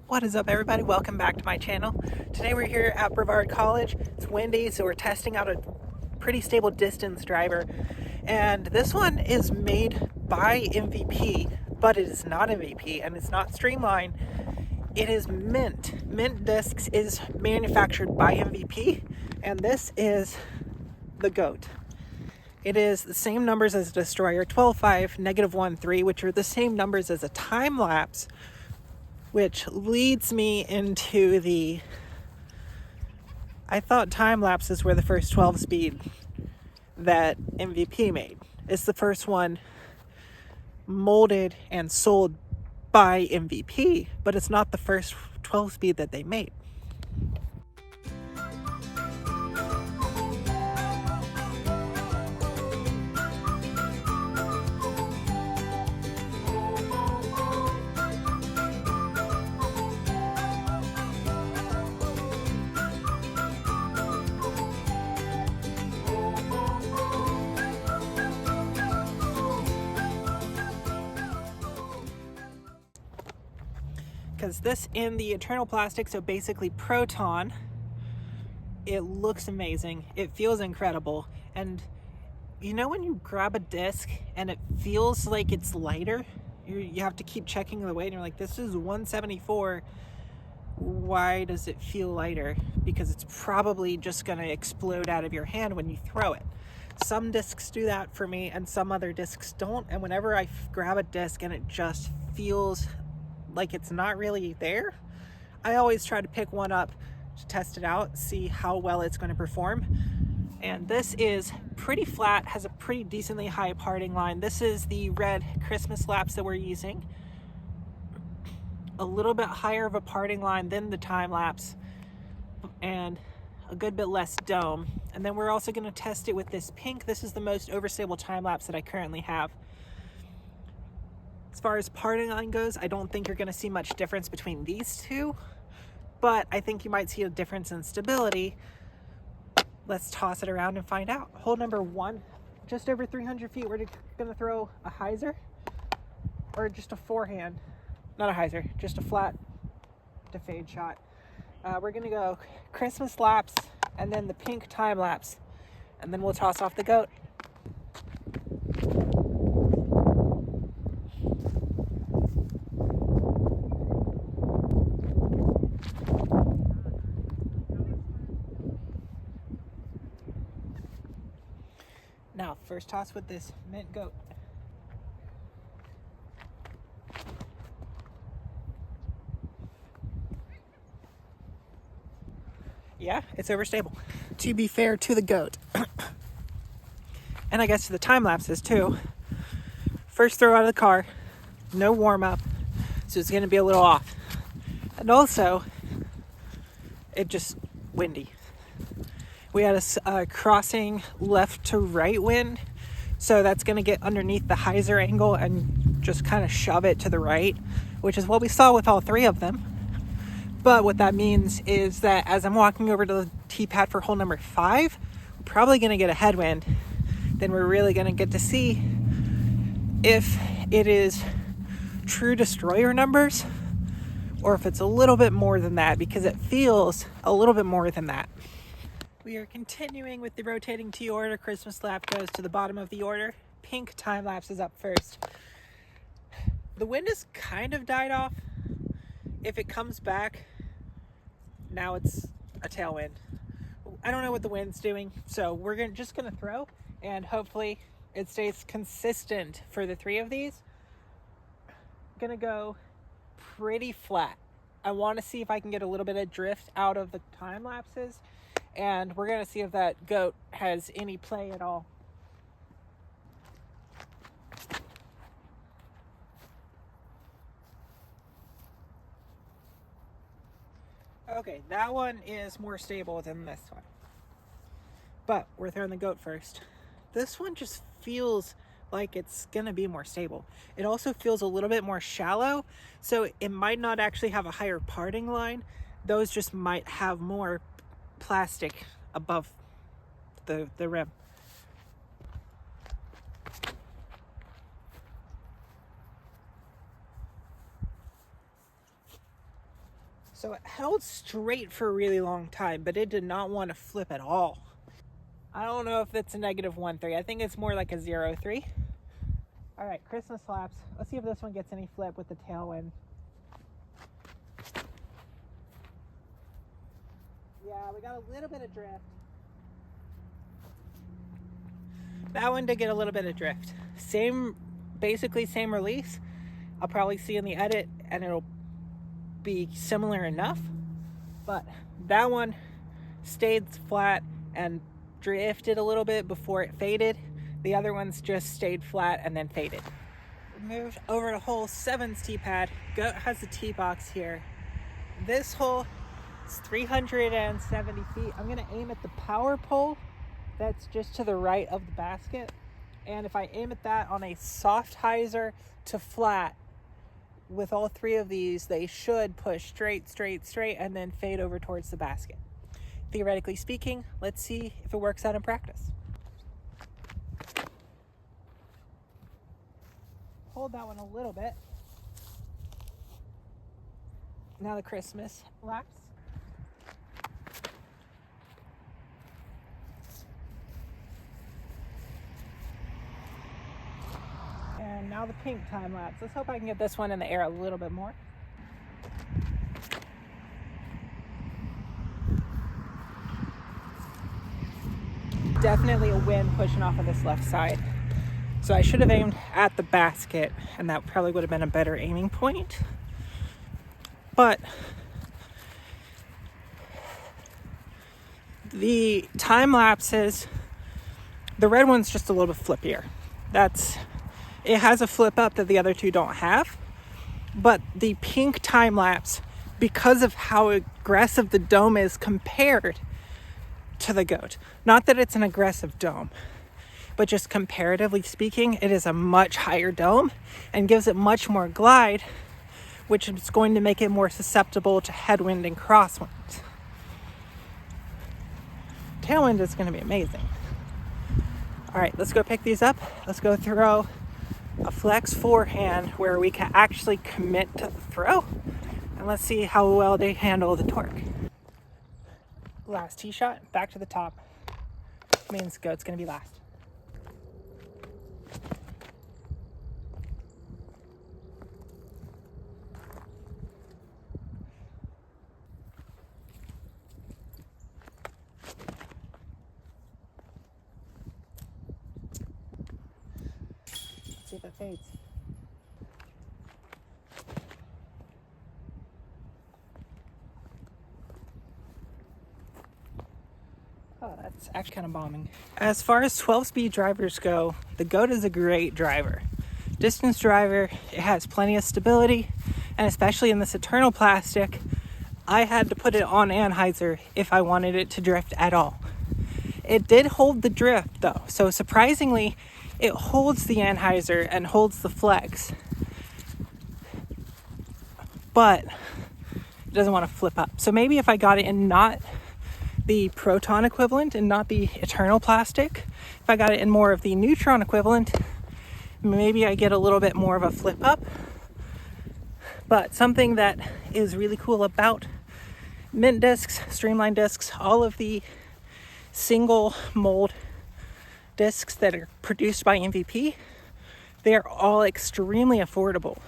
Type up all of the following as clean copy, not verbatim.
What is up, everybody? Welcome back to my channel. Today we're here at Brevard College. It's windy, so we're testing out a pretty stable distance driver. And this one is made by MVP, but it is not MVP and it's not Streamline. It is Mint. Mint Discs is manufactured by MVP, and this is the GOAT. It is the same numbers as Destroyer, 12.5, -1.3, which are the same numbers as a time lapse, which leads me into I thought time lapses were the first 12 speed that MVP made. It's the first one molded and sold by MVP, but it's not the first 12 speed that they made. Because this in the Eternal Plastic, so basically Proton, it looks amazing, it feels incredible, and you know when you grab a disc and it feels like it's lighter, you have to keep checking the weight and you're like, this is 174, why does it feel lighter? Because it's probably just going to explode out of your hand when you throw it. Some discs do that for me and some other discs don't, and whenever I grab a disc and it just feels like it's not really there, I always try to pick one up to test it out, see how well it's going to perform. And this is pretty flat, has a pretty decently high parting line. This is the red Christmas lapse that we're using. A little bit higher of a parting line than the time lapse and a good bit less dome. And then we're also going to test it with this pink. This is the most overstable time lapse that I currently have. As far as parting line goes, I don't think you're going to see much difference between these two, but I think you might see a difference in stability. Let's toss it around and find out. Hole number 1, just over 300 feet, we're going to throw a hyzer or just a forehand. Not a hyzer, just a flat to fade shot. We're going to go Christmas lapse and then the pink time lapse, and then we'll toss off the GOAT. Now, first toss with this Mint GOAT. Yeah, it's overstable. To be fair to the GOAT. And I guess to the time lapses too. First throw out of the car, no warm up, so it's going to be a little off. And also, it just windy. We had a crossing left to right wind, so that's going to get underneath the hyzer angle and just kind of shove it to the right, which is what we saw with all three of them. But what that means is that as I'm walking over to the tee pad for hole number 5, we're probably going to get a headwind. Then we're really going to get to see if it is true Destroyer numbers or if it's a little bit more than that, because it feels a little bit more than that. We are continuing with the rotating tee order. Christmas lap goes to the bottom of the order. Pink time lapse is up first. The wind has kind of died off. If it comes back, now it's a tailwind. I don't know what the wind's doing, so we're just gonna throw, and hopefully it stays consistent for the 3 of these. Gonna go pretty flat. I want to see if I can get a little bit of drift out of the time lapses, and we're gonna see if that GOAT has any play at all. Okay, that one is more stable than this one. But we're throwing the GOAT first. This one just feels like it's gonna be more stable. It also feels a little bit more shallow, so it might not actually have a higher parting line. Those just might have more plastic above the rim. So it held straight for a really long time, but it did not want to flip at all. I don't know if it's a -1.3. I think it's more like a 0.3. All right, Christmas laps. Let's see if this one gets any flip with the tailwind. Yeah, we got a little bit of drift. That one did get a little bit of drift. Basically same release. I'll probably see in the edit and it'll be similar enough. But that one stayed flat and drifted a little bit before it faded. The other ones just stayed flat and then faded. Moved over to hole 7's tee pad. Goat has the tee box here. This hole is 370 feet. I'm gonna aim at the power pole that's just to the right of the basket. And if I aim at that on a soft hyzer to flat, with all three of these, they should push straight, and then fade over towards the basket. Theoretically speaking, let's see if it works out in practice. Hold that one a little bit. Now the Christmas laps. And now the pink time lapse. Let's hope I can get this one in the air a little bit more. Definitely a wind pushing off of this left side. So I should have aimed at the basket, and that probably would have been a better aiming point. But the time lapses, the red one's just a little bit flippier. It has a flip up that the other two don't have. But the pink time lapse, because of how aggressive the dome is compared to the goat, not that it's an aggressive dome, but just comparatively speaking, it is a much higher dome and gives it much more glide, which is going to make it more susceptible to headwind and crosswind. Tailwind is going to be amazing. All right, let's go pick these up. Let's go throw a flex forehand where we can actually commit to the throw, and let's see how well they handle the torque. Last tee shot, back to the top. Means goat's gonna be last. Let's see if it fades. Oh, that's actually kind of bombing. As far as 12-speed drivers go, the Goat is a great driver. Distance driver, it has plenty of stability, and especially in this Eternal plastic, I had to put it on anhyzer if I wanted it to drift at all. It did hold the drift though, so surprisingly, it holds the anhyzer and holds the flex, but it doesn't want to flip up. So maybe if I got it in not the Proton equivalent and not the Eternal plastic, if I got it in more of the Neutron equivalent, maybe I get a little bit more of a flip up. But something that is really cool about Mint discs, Streamline discs, all of the single mold discs that are produced by MVP, they are all extremely affordable,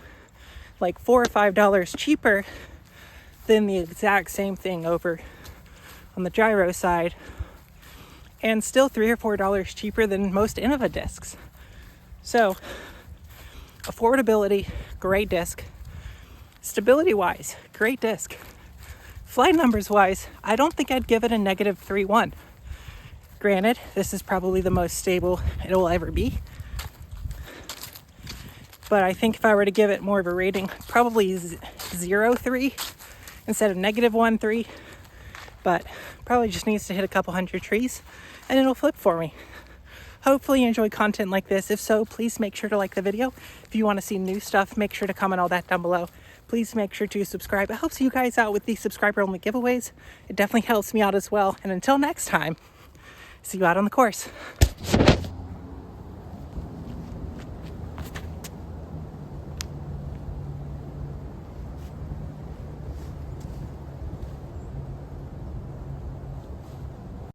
like $4 or $5 cheaper than the exact same thing over on the gyro side, and still $3 or $4 cheaper than most Innova discs. So affordability, great disc. Stability wise, great disc. Flight numbers wise, I don't think I'd give it a -3.1. Granted, this is probably the most stable it will ever be, but I think if I were to give it more of a rating, probably 0.3 instead of -1.3. But probably just needs to hit a couple hundred trees and it'll flip for me. Hopefully you enjoy content like this. If so, please make sure to like the video. If you want to see new stuff, make sure to comment all that down below. Please make sure to subscribe. It helps you guys out with the subscriber only giveaways. It definitely helps me out as well. And until next time, see you out on the course.